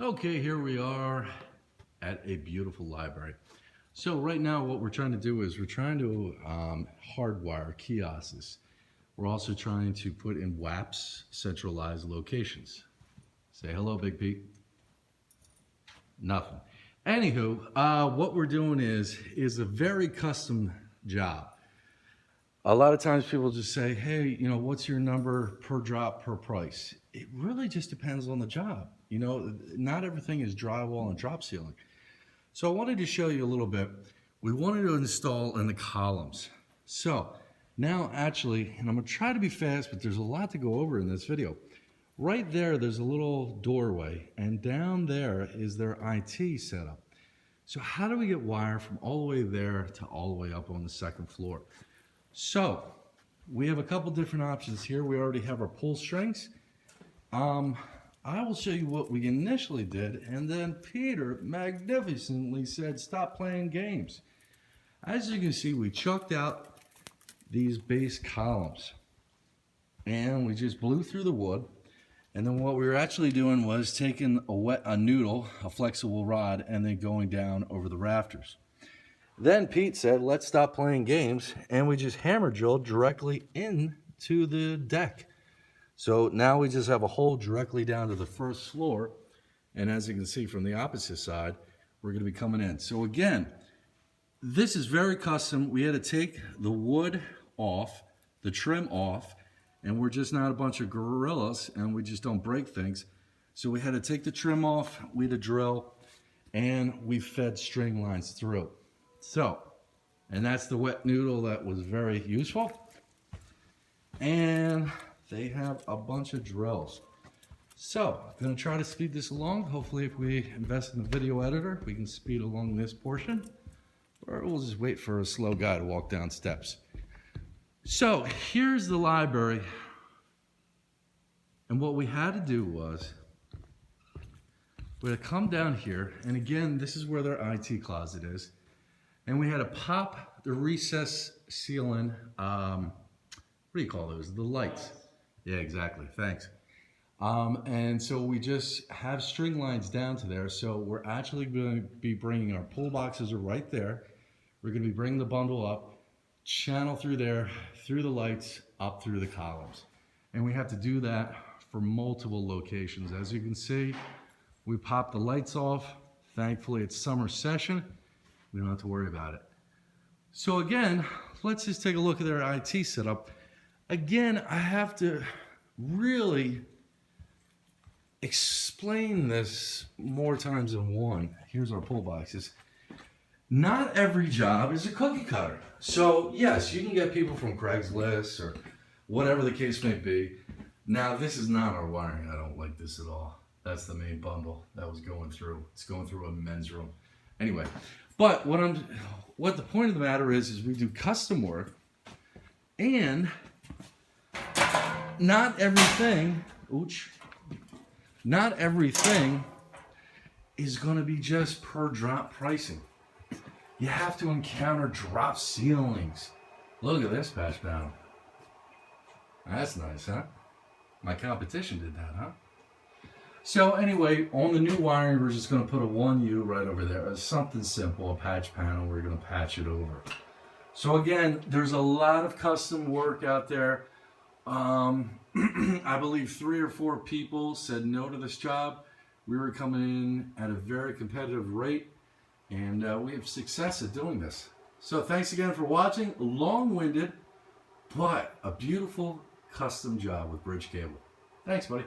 Okay, here we are at a beautiful library. So right now what we're trying to do is we're trying to hardwire kiosks. We're also trying to put in WAPs, centralized locations. Say hello, Big Pete. Nothing. Anywho, what we're doing is a very custom job. A lot of times people just say, hey, what's your number per drop per price? It really just depends on the job. Not everything is drywall and drop ceiling. So I wanted to show you a little bit. We wanted to install in the columns. So now actually, and I'm gonna try to be fast, but there's a lot to go over in this video. Right there's a little doorway, and down there is their IT setup. So how do we get wire from all the way there to all the way up on the second floor? So we have a couple different options here. We already have our pull strings. I will show you what we initially did, and then Peter magnificently said, stop playing games. As you can see, we chucked out these base columns, and we just blew through the wood. And then what we were actually doing was taking a noodle, a flexible rod, and then going down over the rafters. Then Pete said, let's stop playing games, and we just hammer drilled directly into the deck. So now we just have a hole directly down to the first floor, and as you can see from the opposite side, we're going to be coming in. So again, this is very custom. We had to take the wood off, the trim off, and we're just not a bunch of gorillas, and we just don't break things. So we had to take the trim off, we had to drill, and we fed string lines through. So, and that's the wet noodle that was very useful. And they have a bunch of drills. So, I'm gonna try to speed this along. Hopefully if we invest in the video editor, we can speed along this portion, or we'll just wait for a slow guy to walk down steps. So, here's the library. And what we had to do was, we had to come down here, and again, this is where their IT closet is. And we had to pop the recess ceiling, what do you call those? The lights. Yeah, exactly, thanks. And so we just have string lines down to there. So we're actually going to be bringing our pull boxes are right there. We're going to be bringing the bundle up, channel through there, through the lights, up through the columns. And we have to do that for multiple locations. As you can see, we popped the lights off. Thankfully, it's summer session. We don't have to worry about it. So again, let's just take a look at their IT setup. Again, I have to really explain this more times than one. Here's our pull boxes. Not every job is a cookie cutter. So yes, you can get people from Craigslist or whatever the case may be. Now this is not our wiring. I don't like this at all. That's the main bundle that was going through. It's going through a men's room. Anyway, but what the point of the matter is we do custom work, and not everything is going to be just per drop pricing. You have to encounter drop ceilings. Look at this patch panel. That's nice, huh? My competition did that, huh? So anyway, on the new wiring, we're just going to put a 1U right over there. It's something simple, a patch panel. We're going to patch it over. So again, there's a lot of custom work out there. I believe 3 or 4 people said no to this job. We were coming in at a very competitive rate, and we have success at doing this. So thanks again for watching. Long-winded, but a beautiful custom job with Bridge Cable. Thanks, buddy.